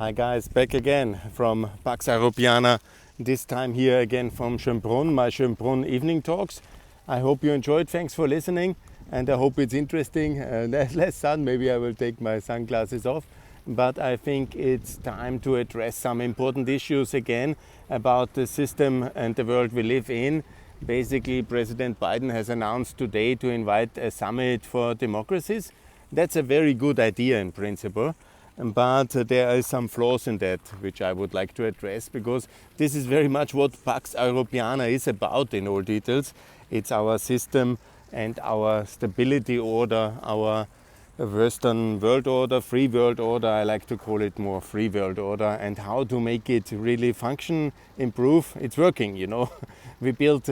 Hi guys, back again from Pax Europiana, this time here again from Schönbrunn, my Schönbrunn evening talks. I hope you enjoyed, thanks for listening, and I hope it's interesting. Less sun, maybe I will take my sunglasses off, but I think it's time to address some important issues again about the system and the world we live in. Basically, President Biden has announced today to invite a summit for democracies. That's a very good idea in principle. But there are some flaws in that which I would like to address, because this is very much what Pax Europiana is about in all details. It's our system and our stability order, our Western world order, free world order, I like to call it more free world order, and how to make it really function, improve. It's working, you know. We built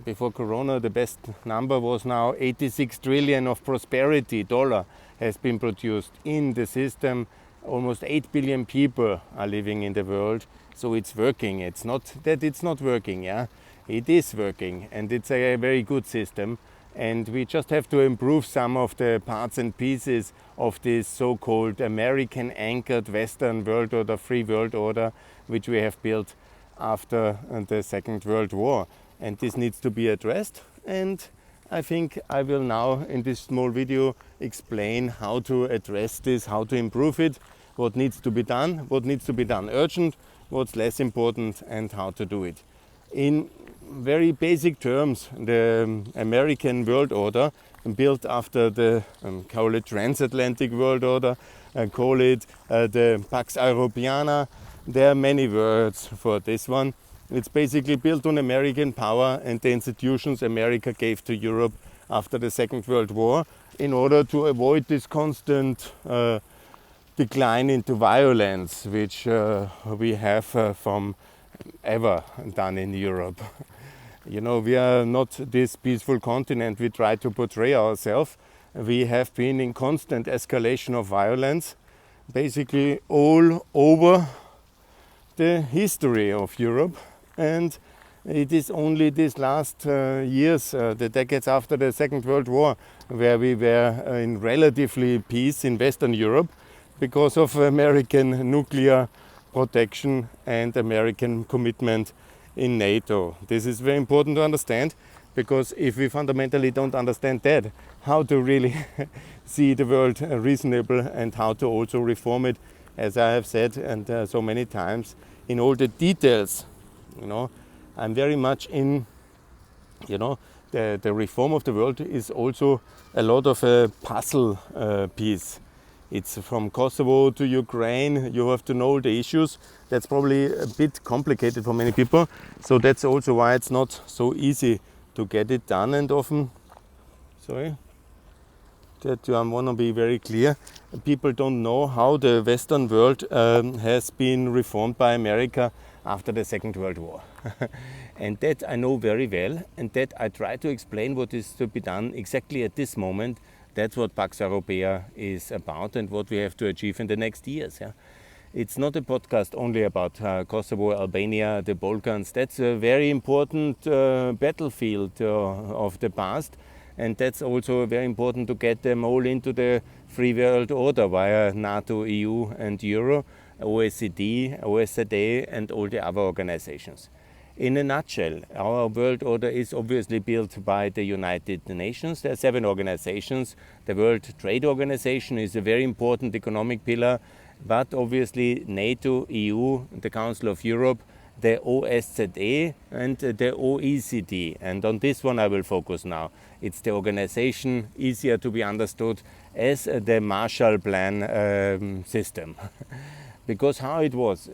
before Corona, the best number was now 86 trillion of prosperity dollar has been produced in the system. Almost 8 billion people are living in the world, so it's working. It's not that it's not working, yeah. It is working, and it's a very good system, and we just have to improve some of the parts and pieces of this so-called American anchored Western world order, free world order, which we have built after the Second World War. And this needs to be addressed, and I think I will now in this small video explain how to address this, how to improve it, what needs to be done urgent, what's less important, and how to do it. In very basic terms, the American world order, built after the call it transatlantic world order, call it the Pax Europiana. There are many words for this one. It's basically built on American power and the institutions America gave to Europe after the Second World War in order to avoid this constant decline into violence, which we have from ever done in Europe. You know, we are not this peaceful continent we try to portray ourselves. We have been in constant escalation of violence, basically all over the history of Europe. And it is only these last years, the decades after the Second World War, where we were in relatively peace in Western Europe because of American nuclear protection and American commitment in NATO. This is very important to understand, because if we fundamentally don't understand that, how to really see the world reasonable and how to also reform it, as I have said and so many times, in all the details. You know, I'm very much in, you know, the reform of the world is also a lot of a puzzle piece. It's from Kosovo to Ukraine, you have to know the issues. That's probably a bit complicated for many people. So that's also why it's not so easy to get it done, and often, that I want to be very clear, people don't know how the Western world has been reformed by America after the Second World War. And that I know very well, and that I try to explain what is to be done exactly at this moment. That's what Pax Europea is about and what we have to achieve in the next years. Yeah? It's not a podcast only about Kosovo, Albania, the Balkans. That's a very important battlefield of the past. And that's also very important to get them all into the free world order via NATO, EU and Euro, OECD, and all the other organizations. In a nutshell, our world order is obviously built by the United Nations. There are 7 organizations. The World Trade Organization is a very important economic pillar, but obviously NATO, EU, the Council of Europe, the OSCE and the OECD. And on this one I will focus now. It's the organization, easier to be understood as the Marshall Plan system. Because how it was,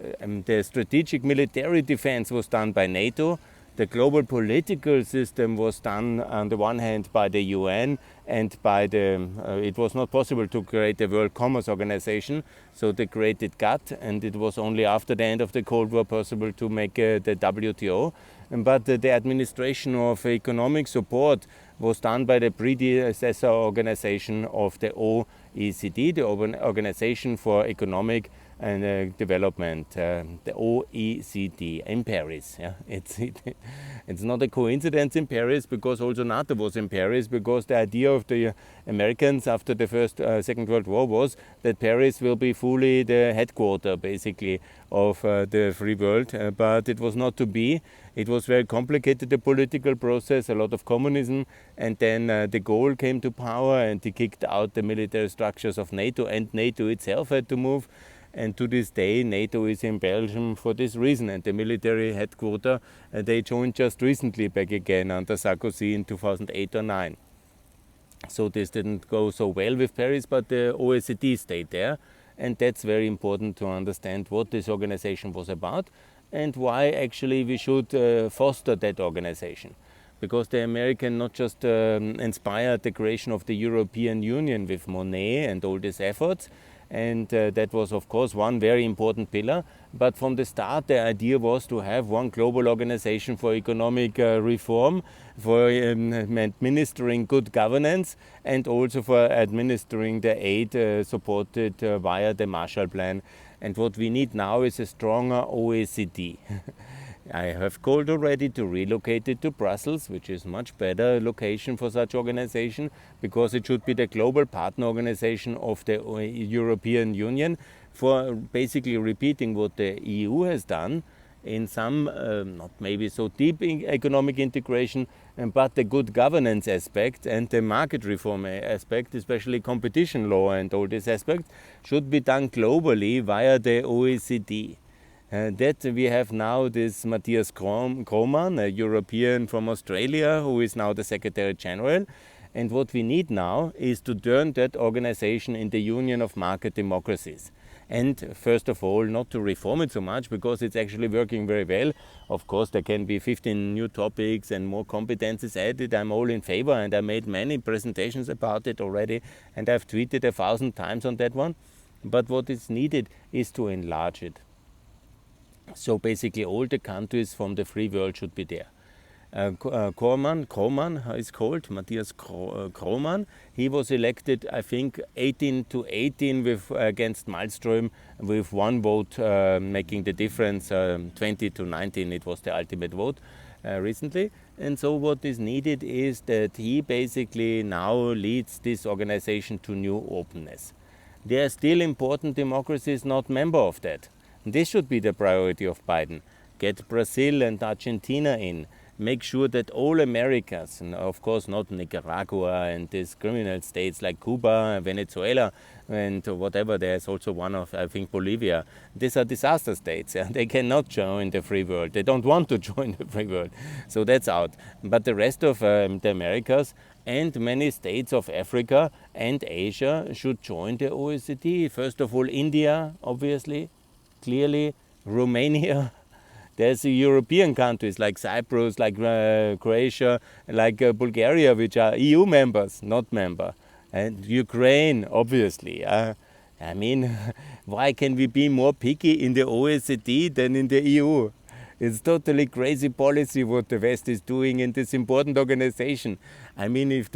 the strategic military defense was done by NATO, the global political system was done on the one hand by the UN and by the, it was not possible to create the World Commerce Organization, so they created GATT, and it was only after the end of the Cold War possible to make the WTO. But the administration of economic support was done by the predecessor organization of the OECD, the Organization for Economic and Development, the OECD in Paris. Yeah, it's not a coincidence in Paris, because also NATO was in Paris, because the idea of the Americans after the Second World War was that Paris will be fully the headquarter, basically, of the free world, but it was not to be. It was very complicated, the political process, a lot of communism, and then de Gaulle came to power and he kicked out the military structures of NATO, and NATO itself had to move. And to this day, NATO is in Belgium for this reason. And the military headquarters, they joined just recently back again under Sarkozy in 2008 or 9. So this didn't go so well with Paris, but the OECD stayed there. And that's very important to understand what this organization was about and why actually we should foster that organization. Because the American not just inspired the creation of the European Union with Monnet and all these efforts, and that was of course one very important pillar, but from the start the idea was to have one global organization for economic reform, for administering good governance, and also for administering the aid supported via the Marshall Plan. And what we need now is a stronger OECD. I have called already to relocate it to Brussels, which is much better location for such organization, because it should be the global partner organization of the European Union for basically repeating what the EU has done in some, not maybe so deep economic integration, but the good governance aspect and the market reform aspect, especially competition law and all these aspects, should be done globally via the OECD. That we have now this Matthias Kroman, a European from Australia, who is now the Secretary General. And what we need now is to turn that organization in the Union of Market Democracies. And first of all, not to reform it so much, because it's actually working very well. Of course, there can be 15 new topics and more competences added. I'm all in favor, and I made many presentations about it already, and I've tweeted 1,000 times on that one. But what is needed is to enlarge it. So basically all the countries from the free world should be there. Kroman is called, Matthias Kroman. He was elected, I think, 18 to 18 against Malmström with one vote making the difference. 20 to 19, it was the ultimate vote recently. And so what is needed is that he basically now leads this organization to new openness. There are still important democracies not member of that. This should be the priority of Biden. Get Brazil and Argentina in. Make sure that all Americas, and of course not Nicaragua and these criminal states like Cuba, Venezuela, and whatever, there's also one of, I think, Bolivia. These are disaster states. They cannot join the free world. They don't want to join the free world. So that's out. But the rest of the Americas and many states of Africa and Asia should join the OECD. First of all, India, obviously. Clearly, Romania. There's European countries like Cyprus, like Croatia, like Bulgaria, which are EU members, not member. And Ukraine, obviously. I mean, why can we be more picky in the OECD than in the EU? It's totally crazy policy what the West is doing in this important organization. I mean, if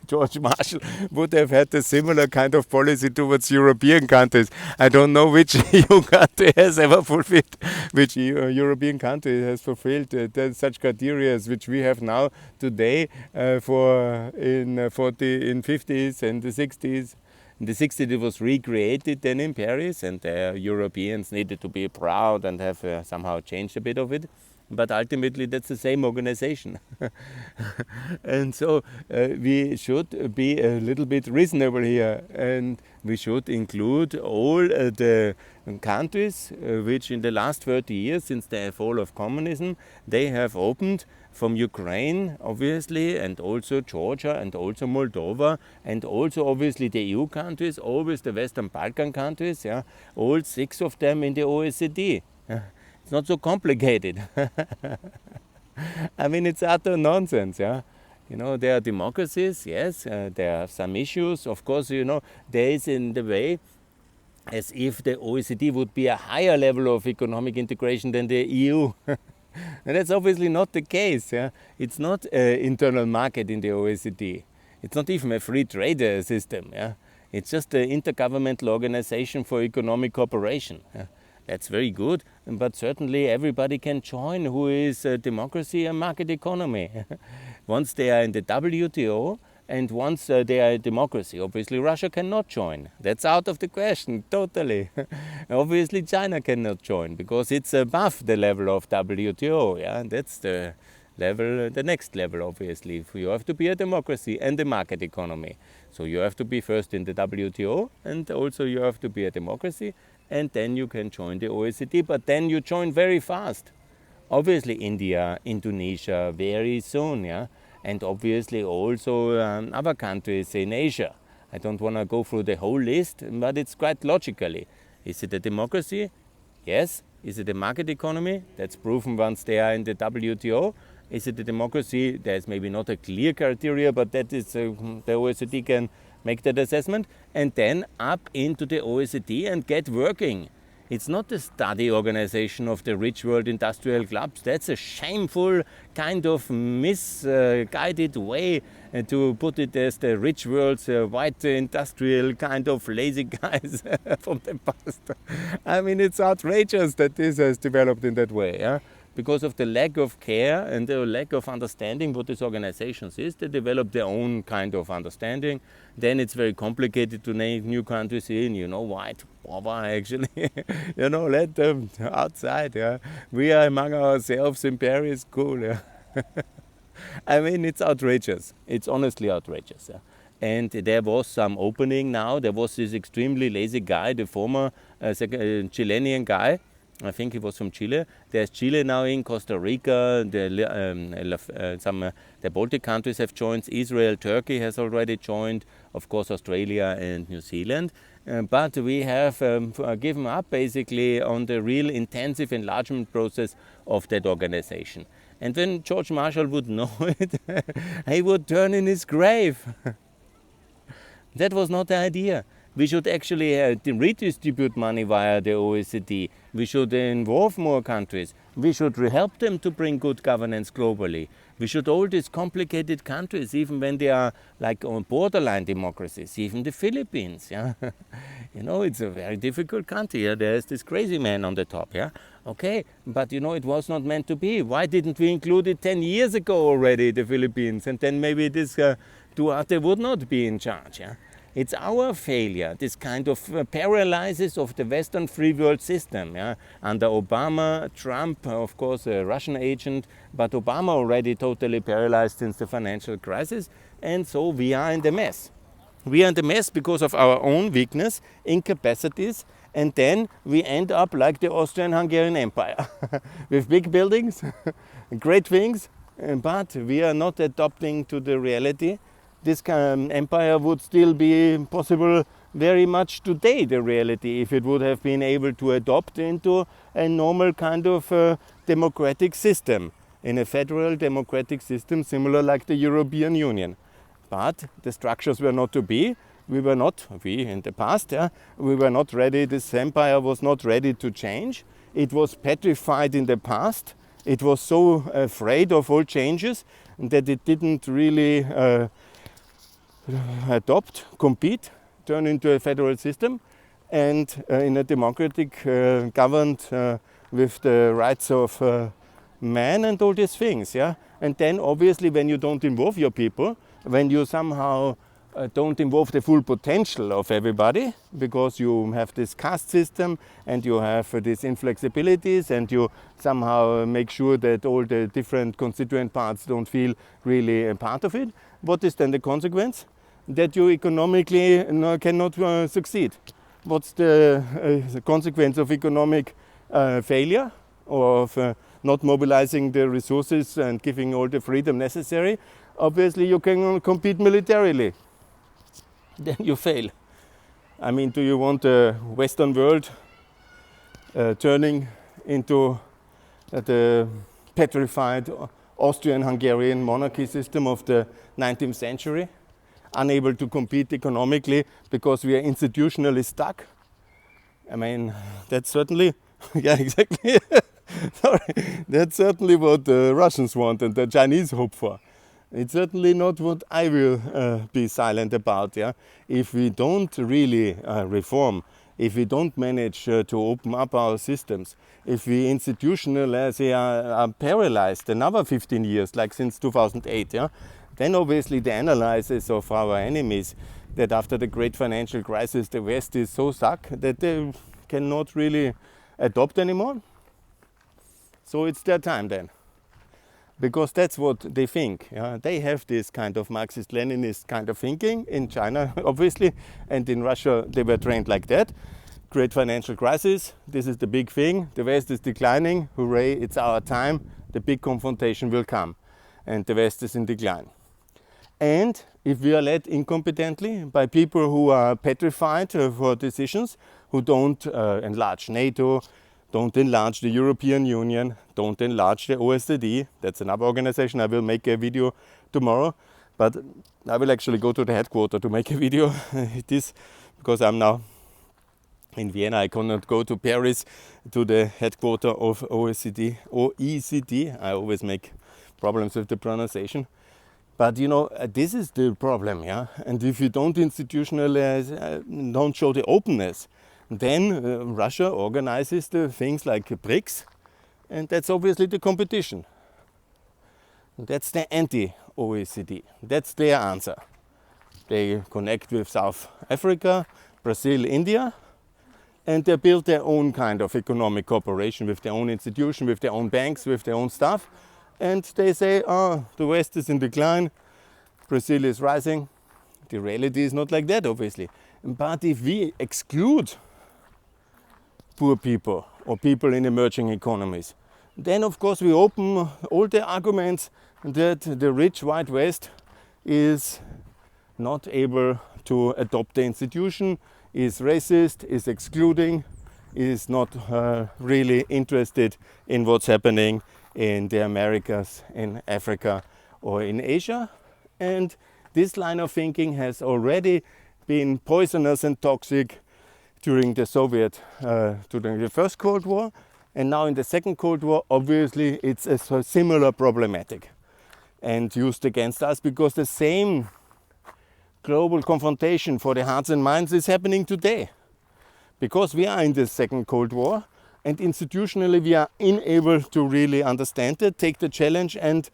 George Marshall would have had a similar kind of policy towards European countries, I don't know which EU country has ever fulfilled, which European country has fulfilled such criteria which we have now today in 50s and the 60s. In the 60s it was recreated then in Paris, and the Europeans needed to be proud and have somehow changed a bit of it. But ultimately that's the same organization. And so we should be a little bit reasonable here, and we should include all the countries which in the last 30 years, since the fall of communism, they have opened, from Ukraine, obviously, and also Georgia, and also Moldova, and also obviously the EU countries, always the Western Balkan countries, yeah, all 6 of them in the OECD. It's not so complicated. I mean, it's utter nonsense, yeah. You know, there are democracies, yes, there are some issues. Of course, you know, there is in the way as if the OECD would be a higher level of economic integration than the EU. And that's obviously not the case. Yeah? It's not an internal market in the OECD. It's not even a free trade system. Yeah? It's just an intergovernmental organization for economic cooperation. Yeah? That's very good, but certainly everybody can join who is a democracy and market economy. Once they are in the WTO and once they are a democracy, obviously Russia cannot join. That's out of the question, totally. Obviously China cannot join because it's above the level of WTO. Yeah? That's the level, the next level, obviously. You have to be a democracy and a market economy. So you have to be first in the WTO, and also you have to be a democracy, and then you can join the OECD, but then you join very fast. Obviously India, Indonesia, very soon, yeah? And obviously also other countries in Asia. I don't want to go through the whole list, but it's quite logically. Is it a democracy? Yes. Is it a market economy? That's proven once they are in the WTO. Is it a democracy? There's maybe not a clear criteria, but that is the OECD can make that assessment, and then up into the OECD and get working. It's not the study organization of the rich world industrial clubs. That's a shameful kind of misguided way to put it as the rich world's white industrial kind of lazy guys from the past. I mean, it's outrageous that this has developed in that way. Yeah? Because of the lack of care and the lack of understanding what these organizations is, they develop their own kind of understanding. Then it's very complicated to name new countries in, why to bother actually, let them outside, yeah. We are among ourselves in Paris, cool, yeah. I mean, it's outrageous. It's honestly outrageous, yeah. And there was some opening now. There was this extremely lazy guy, the former Chilean guy. I think he was from Chile. There's Chile now in Costa Rica. The Baltic countries have joined. Israel, Turkey has already joined. Of course, Australia and New Zealand. But we have given up basically on the real intensive enlargement process of that organization. And when George Marshall would know it, he would turn in his grave. That was not the idea. We should actually redistribute money via the OECD. We should involve more countries. We should help them to bring good governance globally. We should all these complicated countries, even when they are like on borderline democracies, even the Philippines. Yeah? It's a very difficult country. Yeah? There's this crazy man on the top. Yeah? Okay, but it was not meant to be. Why didn't we include it 10 years ago already, the Philippines? And then maybe this Duarte would not be in charge. Yeah? It's our failure, this kind of paralysis of the Western free world system. Yeah? Under Obama, Trump, of course, a Russian agent, but Obama already totally paralyzed since the financial crisis, and so we are in the mess. We are in the mess because of our own weakness, incapacities, and then we end up like the Austrian-Hungarian Empire, with big buildings, great things, but we are not adapting to the reality. This empire would still be possible very much today, the reality, if it would have been able to adopt into a normal kind of democratic system, in a federal democratic system similar like the European Union. But the structures were not to be. We in the past, yeah, we were not ready. This empire was not ready to change. It was petrified in the past. It was so afraid of all changes that it didn't really compete, turn into a federal system, and in a democratic governed with the rights of man and all these things, yeah. And then obviously when you don't involve your people, when you somehow don't involve the full potential of everybody, because you have this caste system and you have these inflexibilities, and you somehow make sure that all the different constituent parts don't feel really a part of it, what is then the consequence? That you economically cannot succeed. What's the consequence of economic failure, or of not mobilizing the resources and giving all the freedom necessary? Obviously you can compete militarily. Then you fail. I mean, do you want a Western world turning into the petrified Austrian-Hungarian monarchy system of the 19th century? Unable to compete economically because we are institutionally stuck? I mean, that's certainly, yeah, exactly. Sorry, that's certainly what the Russians want and the Chinese hope for. It's certainly not what I will be silent about. Yeah, if we don't really reform, if we don't manage to open up our systems, if we institutionalize, are paralyzed another 15 years, like since 2008, yeah, then obviously the analysis of our enemies that after the great financial crisis the West is so stuck that they cannot really adopt anymore. So it's their time then. Because that's what they think. Yeah? They have this kind of Marxist-Leninist kind of thinking in China, obviously, and in Russia they were trained like that. Great financial crisis, this is the big thing, the West is declining, hooray, it's our time, the big confrontation will come, and the West is in decline. And if we are led incompetently by people who are petrified for decisions, who don't enlarge NATO, don't enlarge the European Union, don't enlarge the OECD. That's another organization. I will make a video tomorrow, but I will actually go to the headquarters to make a video. This because I'm now in Vienna. I cannot go to Paris to the headquarters of OECD. I always make problems with the pronunciation. But you know, this is the problem, yeah. And if you don't institutionalize, don't show the openness, then Russia organizes the things like BRICS, and that's obviously the competition. That's the anti-OECD. That's their answer. They connect with South Africa, Brazil, India, and they build their own kind of economic cooperation with their own institution, with their own banks, with their own stuff. And they say, oh, the West is in decline, Brazil is rising. The reality is not like that, obviously. But if we exclude poor people or people in emerging economies, then of course we open all the arguments that the rich white West is not able to adopt the institution, is racist, is excluding, is not really interested in what's happening in the Americas, in Africa or in Asia. And this line of thinking has already been poisonous and toxic during the during the first Cold War, and now in the second Cold War, obviously it's a similar problematic and used against us because the same global confrontation for the hearts and minds is happening today. Because we are in the second Cold War and institutionally we are unable to really understand it, take the challenge and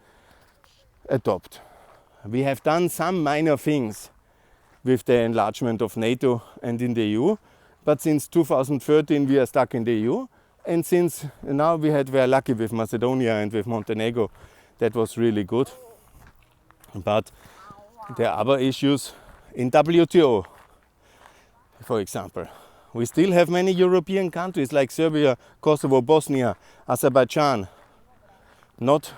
adopt. We have done some minor things with the enlargement of NATO and in the EU, but since 2013 we are stuck in the EU, and since now we were lucky with Macedonia and with Montenegro, that was really good. But there are other issues in WTO, for example. We still have many European countries like Serbia, Kosovo, Bosnia, Azerbaijan, not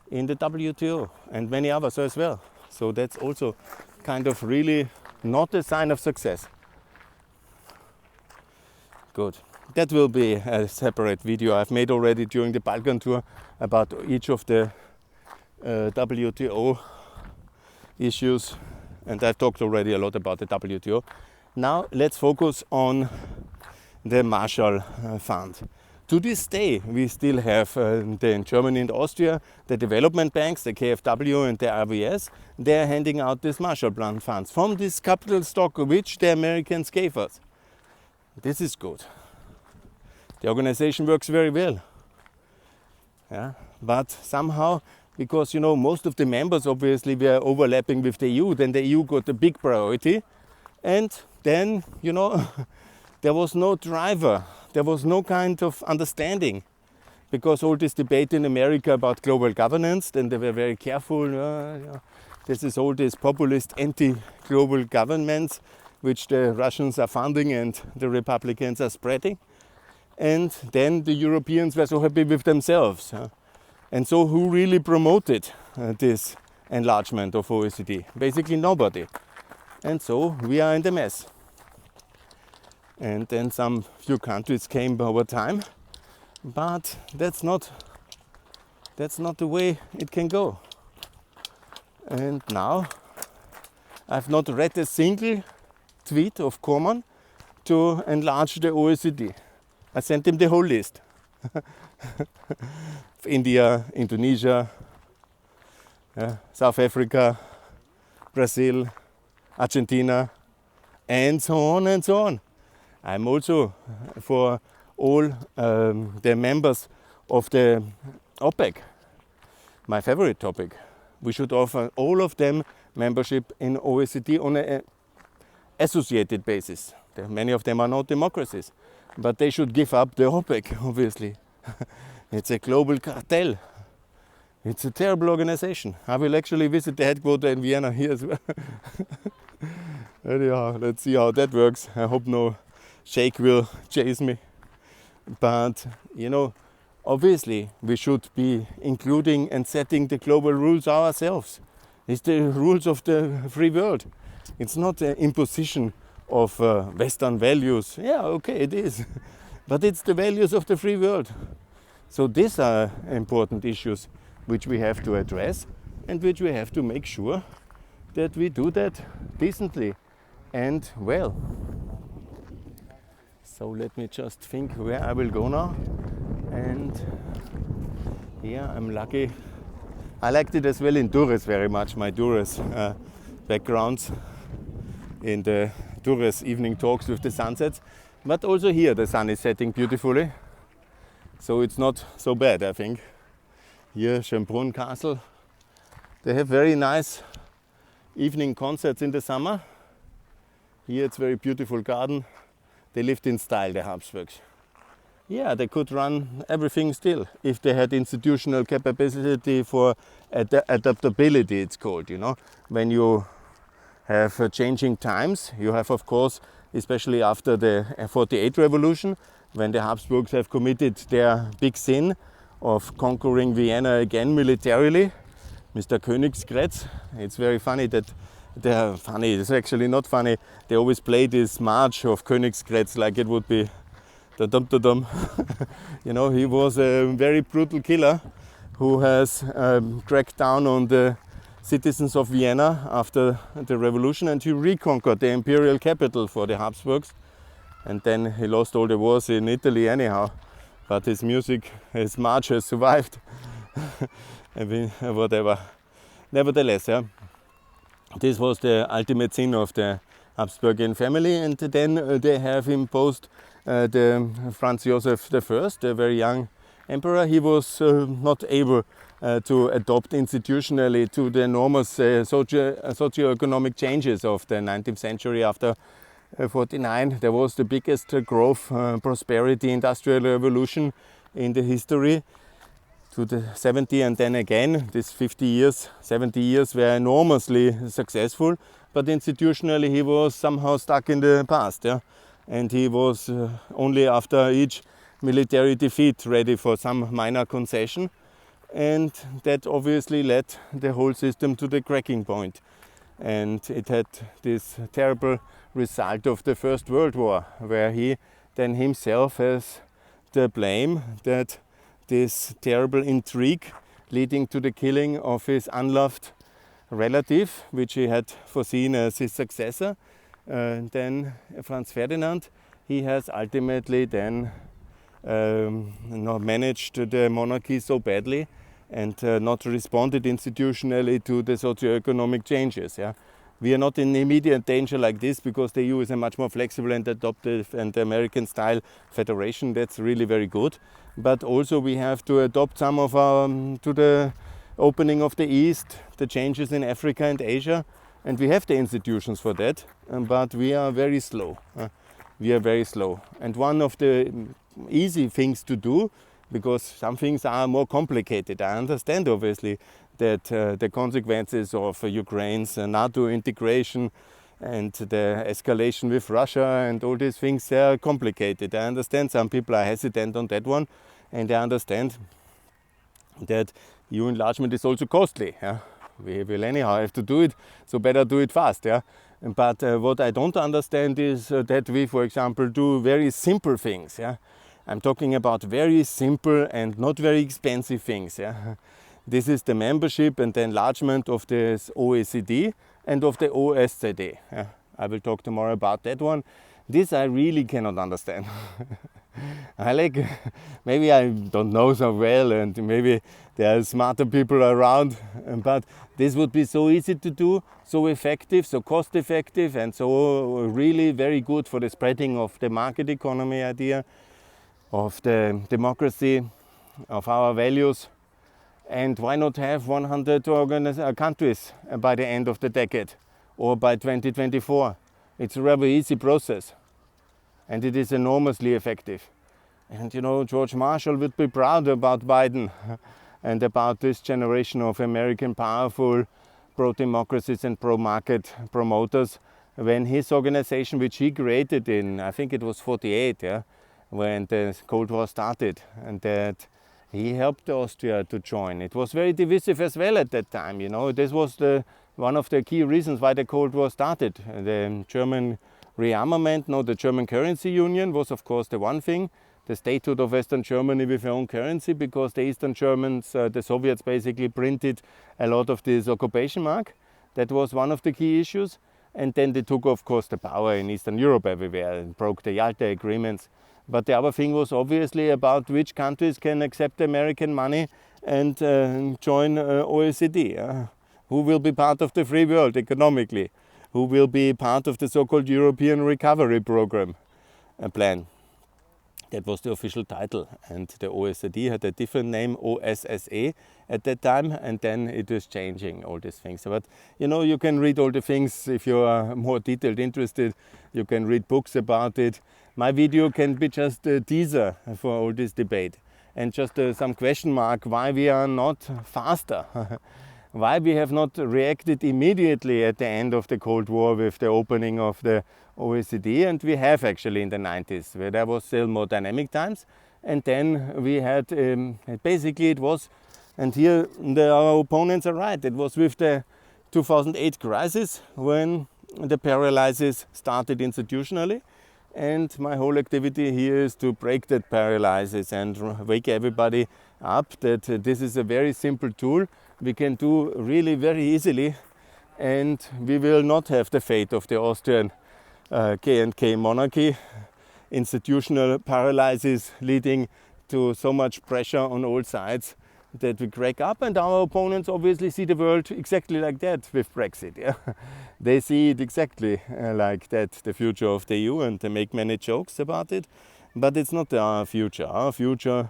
in the WTO, and many others as well. So that's also kind of really not a sign of success. Good. That will be a separate video I've made already during the Balkan tour about each of the WTO issues, and I've talked already a lot about the WTO. Now let's focus on the Marshall Fund. To this day, we still have in Germany and Austria, the development banks, the KfW and the RVS, they're handing out these Marshall Plan funds from this capital stock which the Americans gave us. This is good. The organization works very well. Yeah? But somehow, because you know most of the members obviously were overlapping with the EU, then the EU got a big priority, and then you know there was no driver. There was no kind of understanding, because all this debate in America about global governance, then they were very careful. This is all these populist anti-global governments which the Russians are funding and the Republicans are spreading. And then the Europeans were so happy with themselves. And so who really promoted this enlargement of OECD? Basically nobody. And so we are in the mess. And then some few countries came over time, but that's not the way it can go. And now I've not read a single tweet of Corman to enlarge the OECD. I sent him the whole list. India, Indonesia, South Africa, Brazil, Argentina, and so on and so on. I'm also for all the members of the OPEC, my favorite topic. We should offer all of them membership in OECD on an associated basis. Many of them are not democracies, but they should give up the OPEC, obviously. It's a global cartel. It's a terrible organization. I will actually visit the headquarters in Vienna here as well. Anyhow, let's see how that works. I hope no sheikh will chase me. But, you know, obviously we should be including and setting the global rules ourselves. It's the rules of the free world. It's not an imposition of Western values. Yeah, okay, it is. But it's the values of the free world. So these are important issues which we have to address and which we have to make sure that we do that decently and well. So let me just think where I will go now. And yeah, I'm lucky. I liked it as well in Durres very much, my Durres backgrounds in the Durres evening talks with the sunsets. But also here the sun is setting beautifully. So it's not so bad, I think. Here, Schönbrunn Castle. They have very nice evening concerts in the summer. Here it's very beautiful garden. They lived in style, the Habsburgs. Yeah, they could run everything still if they had institutional capability for adaptability, it's called, you know. When you have changing times, you have, of course, especially after the 48 revolution, when the Habsburgs have committed their big sin of conquering Vienna again militarily, Mr. Königsgrätz. It's very funny that they're funny, it's actually not funny. They always play this march of Königsgrätz like it would be the dum-da-dum. You know, he was a very brutal killer who has cracked down on the citizens of Vienna after the revolution, and he reconquered the imperial capital for the Habsburgs. And then he lost all the wars in Italy anyhow. But his music, his march has survived. I mean, whatever. Nevertheless, yeah, this was the ultimate sin of the Habsburgian family, and then they have imposed the Franz Joseph I, the very young emperor. He was not able to adopt institutionally to the enormous socio-economic changes of the 19th century after 49. There was the biggest growth, prosperity, industrial revolution in the history to the 70, and then again these 50 years, 70 years were enormously successful, but institutionally he was somehow stuck in the past, yeah? And he was only after each military defeat ready for some minor concession, and that obviously led the whole system to the cracking point. And it had this terrible result of the First World War, where he then himself has the blame that this terrible intrigue leading to the killing of his unloved relative, which he had foreseen as his successor, then Franz Ferdinand, he has ultimately then not managed the monarchy so badly and not responded institutionally to the socio-economic changes. Yeah? We are not in immediate danger like this because the EU is a much more flexible and adaptive and American-style federation. That's really very good. But also we have to adopt some of our to the opening of the East, the changes in Africa and Asia, and we have the institutions for that. But we are very slow. We are very slow. And one of the easy things to do, because some things are more complicated. I understand obviously that the consequences of Ukraine's NATO integration and the escalation with Russia and all these things, they are complicated. I understand some people are hesitant on that one, and I understand that EU enlargement is also costly. Yeah? We will anyhow have to do it, so better do it fast. Yeah? But what I don't understand is that we, for example, do very simple things. Yeah? I'm talking about very simple and not very expensive things. Yeah? This is the membership and the enlargement of the OECD and of the OSCE. Yeah? I will talk tomorrow about that one. This I really cannot understand. I like, maybe I don't know so well, and maybe there are smarter people around, but this would be so easy to do, so effective, so cost effective, and so really very good for the spreading of the market economy idea, of the democracy, of our values. And why not have 100 countries by the end of the decade or by 2024? It's a rather easy process, and it is enormously effective. And you know, George Marshall would be proud about Biden and about this generation of American powerful pro-democracies and pro-market promoters, when his organization, which he created in, I think it was 48, yeah, when the Cold War started, and that he helped Austria to join. It was very divisive as well at that time, you know. This was one of the key reasons why the Cold War started. The German rearmament, the German currency union was of course the one thing. The statehood of Western Germany with their own currency, because the Eastern Germans, the Soviets basically printed a lot of this occupation mark. That was one of the key issues. And then they took, of course, the power in Eastern Europe everywhere and broke the Yalta agreements. But the other thing was obviously about which countries can accept American money and join OECD. Who will be part of the free world economically? Who will be part of the so-called European Recovery Program plan? That was the official title, and the OECD had a different name, OSSE, at that time, and then it was changing, all these things. But you know, you can read all the things if you are more detailed interested. You can read books about it. My video can be just a teaser for all this debate, and just some question mark why we are not faster. Why we have not reacted immediately at the end of the Cold War with the opening of the OECD, and we have actually in the 90s, where there was still more dynamic times, and then we had, basically it was, and here our opponents are right, it was with the 2008 crisis when the paralysis started institutionally, and my whole activity here is to break that paralysis and wake everybody up that this is a very simple tool we can do really very easily, and we will not have the fate of the Austrian K&K monarchy, institutional paralysis leading to so much pressure on all sides that we crack up. And our opponents obviously see the world exactly like that with Brexit. Yeah? They see it exactly like that, the future of the EU, and they make many jokes about it. But it's not our future. Our future,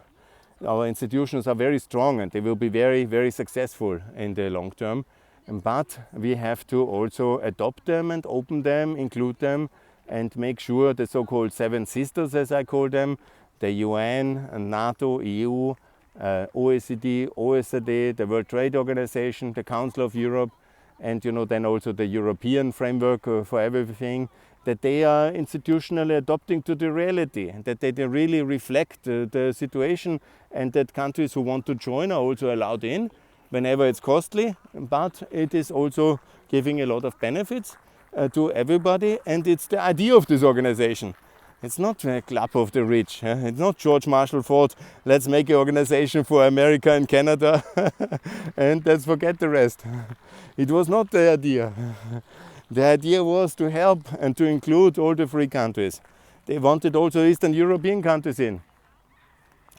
our institutions are very strong, and they will be very, very successful in the long term. But we have to also adopt them and open them, include them, and make sure the so-called seven sisters, as I call them, the UN, NATO, EU, OECD, OSCE, the World Trade Organization, the Council of Europe, and then also the European framework for everything, that they are institutionally adopting to the reality, and that they really reflect the situation, and that countries who want to join are also allowed in whenever it's costly, but it is also giving a lot of benefits to everybody, and it's the idea of this organization. It's not a club of the rich. It's not George Marshall thought, let's make an organization for America and Canada and let's forget the rest. It was not the idea. The idea was to help and to include all the free countries. They wanted also Eastern European countries in.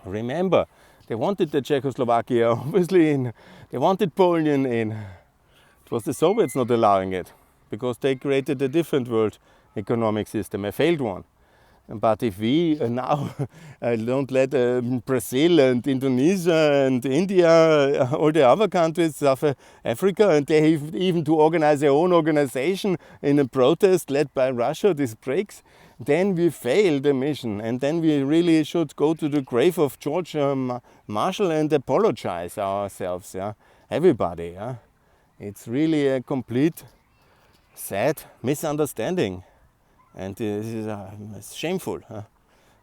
Remember, they wanted the Czechoslovakia obviously in. They wanted Poland in. It was the Soviets not allowing it, because they created a different world economic system, a failed one. But if we now don't let Brazil and Indonesia and India, all the other countries, South Africa, and they have even to organize their own organization in a protest led by Russia, this breaks, then we fail the mission. And then we really should go to the grave of George Marshall and apologize ourselves, yeah? Everybody. Yeah? It's really a complete, sad misunderstanding. And this is it's shameful. Huh?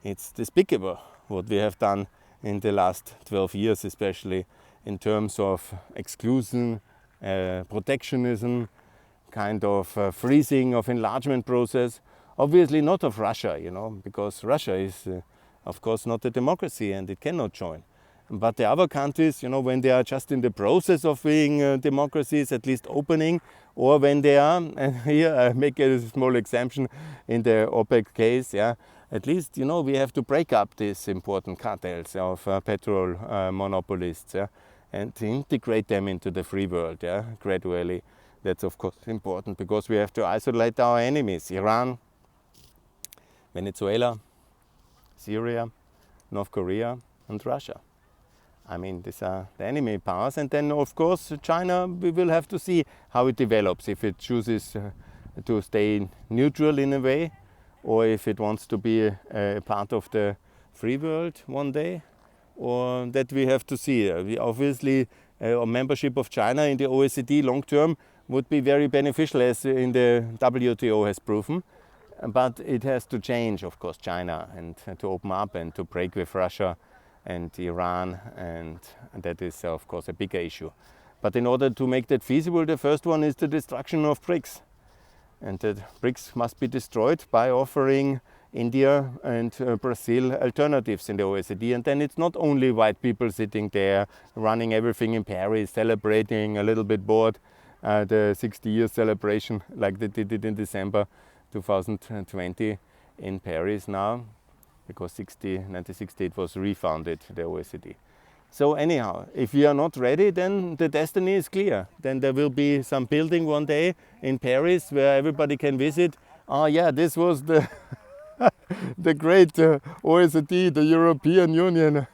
It's despicable what we have done in the last 12 years, especially in terms of exclusion, protectionism, kind of freezing of enlargement process. Obviously not of Russia, because Russia is, of course, not a democracy and it cannot join. But the other countries, when they are just in the process of being democracies, at least opening, or when they are, and here I make a small exemption in the OPEC case, yeah, at least, you know, we have to break up these important cartels of petrol monopolists, yeah, and integrate them into the free world, yeah, gradually. That's of course important because we have to isolate our enemies: Iran, Venezuela, Syria, North Korea, and Russia. I mean, these are the enemy powers. And then, of course, China, we will have to see how it develops, if it chooses to stay neutral in a way, or if it wants to be a part of the free world one day, or that we have to see. We obviously, a membership of China in the OECD long term would be very beneficial, as in the WTO has proven. But it has to change, of course, China, and to open up and to break with Russia and Iran, and that is, of course, a bigger issue. But in order to make that feasible, the first one is the destruction of BRICS. And the BRICS must be destroyed by offering India and Brazil alternatives in the OECD. And then it's not only white people sitting there running everything in Paris, celebrating, a little bit bored, the 60-year celebration like they did it in December 2020 in Paris now, because 1960 it was refounded, the OECD. So anyhow, if we are not ready, then the destiny is clear. Then there will be some building one day in Paris where everybody can visit. Oh yeah, this was the the great OECD, the European Union.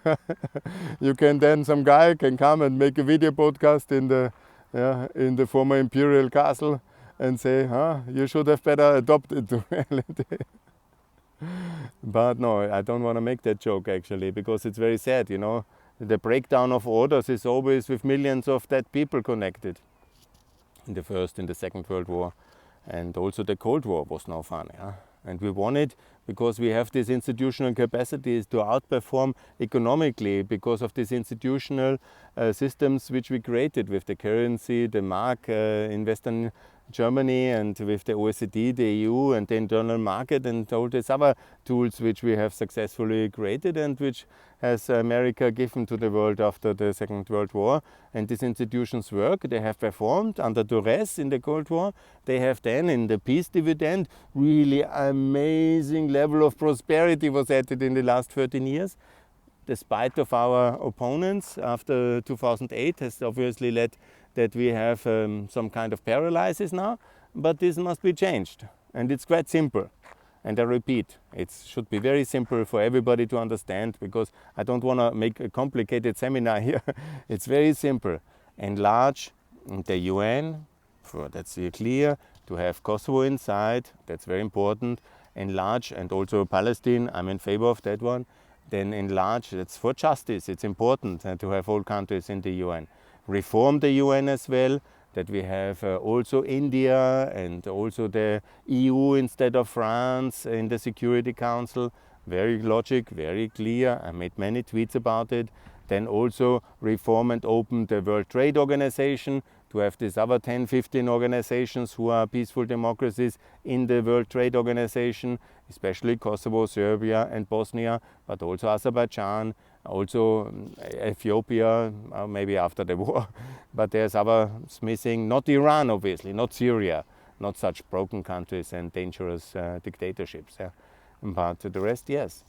You can then, some guy can come and make a video podcast in the former imperial castle and say, you should have better adopted to reality. But no, I don't want to make that joke actually, because it's very sad, you know. The breakdown of orders is always with millions of dead people connected. In the First, in the Second World War, and also the Cold War was no fun. Yeah? And we won it because we have these institutional capacities to outperform economically, because of these institutional systems which we created with the currency, the mark in Western Germany, and with the OECD, the EU, and the internal market, and all these other tools which we have successfully created and which has America given to the world after the Second World War. And these institutions work. They have performed under duress in the Cold War. They have then, in the peace dividend, really amazing level of prosperity was added in the last 13 years. Despite of our opponents after 2008 has obviously led that we have some kind of paralysis now, but this must be changed, and it's quite simple. And I repeat, it should be very simple for everybody to understand, because I don't want to make a complicated seminar here. It's very simple. Enlarge the UN, that's clear, to have Kosovo inside, that's very important. Enlarge, and also Palestine, I'm in favor of that one. Then enlarge, that's for justice, it's important to have all countries in the UN. Reform the UN as well, that we have also India and also the EU instead of France in the Security Council. Very logic, very clear. I made many tweets about it. Then also reform and open the World Trade Organization, to have these other 10, 15 organizations who are peaceful democracies in the World Trade Organization, especially Kosovo, Serbia and Bosnia, but also Azerbaijan, also Ethiopia, maybe after the war. But there's others missing, not Iran obviously, not Syria, not such broken countries and dangerous dictatorships. Yeah. But the rest, yes.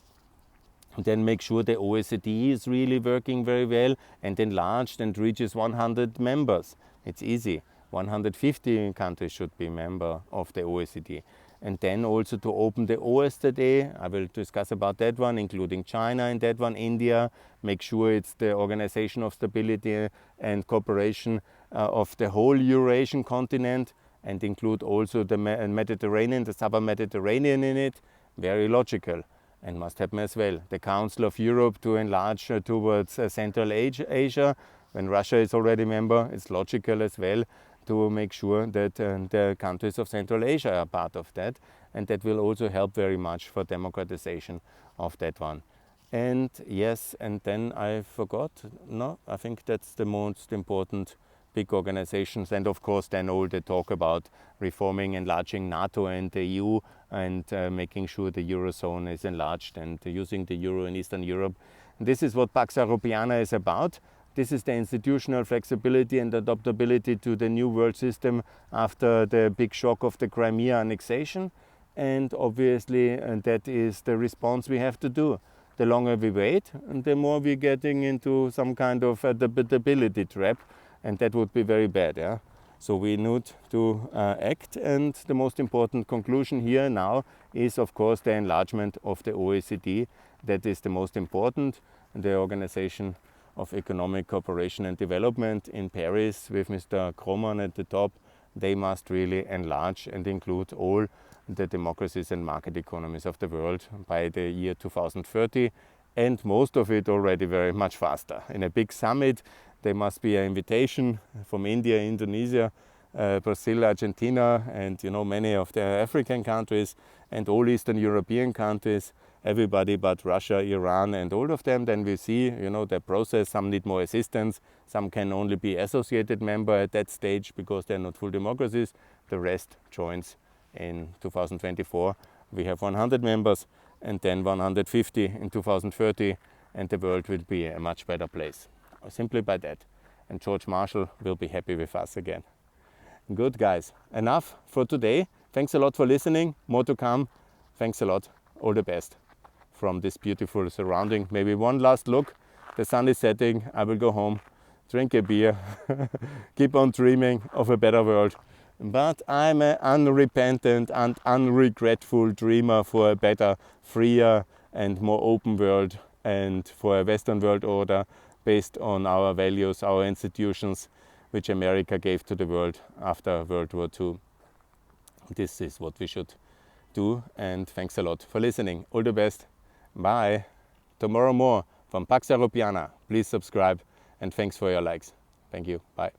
Then make sure the OECD is really working very well and enlarged and reaches 100 members. It's easy. 150 countries should be member of the OECD. And then also to open the OSCE, I will discuss about that one, including China in that one, India. Make sure it's the Organization of Stability and Cooperation of the whole Eurasian continent, and include also the Mediterranean, the Southern Mediterranean in it. Very logical. And must happen as well. The Council of Europe to enlarge towards Central Asia. When Russia is already a member, it's logical as well to make sure that the countries of Central Asia are part of that. And that will also help very much for democratization of that one. And yes, and then I forgot, no, I think that's the most important big organizations. And of course then all the talk about reforming, enlarging NATO and the EU, and making sure the Eurozone is enlarged and using the Euro in Eastern Europe. This is what Pax Europiana is about. This is the institutional flexibility and adaptability to the new world system after the big shock of the Crimea annexation. and obviously that is the response we have to do. The longer we wait, and the more we're getting into some kind of adaptability trap, and that would be very bad. Yeah? So we need to act, and the most important conclusion here now is, of course, the enlargement of the OECD. That is the most important. The Organization of Economic Cooperation and Development in Paris, with Mr. Kroman at the top, they must really enlarge and include all the democracies and market economies of the world by the year 2030, and most of it already very much faster. In a big summit, there must be an invitation from India, Indonesia, Brazil, Argentina, and many of the African countries and all Eastern European countries, everybody but Russia, Iran, and all of them. Then we see, the process. Some need more assistance. Some can only be associated member at that stage because they're not full democracies. The rest joins in 2024. We have 100 members, and then 150 in 2030, and the world will be a much better place. Simply by that. And George Marshall will be happy with us again. Good, guys. Enough for today. Thanks a lot for listening. More to come. Thanks a lot. All the best from this beautiful surrounding. Maybe one last look. The sun is setting. I will go home, drink a beer, keep on dreaming of a better world. But I'm an unrepentant and unregretful dreamer for a better, freer and more open world, and for a Western world order based on our values, our institutions, which America gave to the world after World War II. This is what we should do, and thanks a lot for listening. All the best. Bye. Tomorrow more from Pax Europiana. Please subscribe, and thanks for your likes. Thank you. Bye.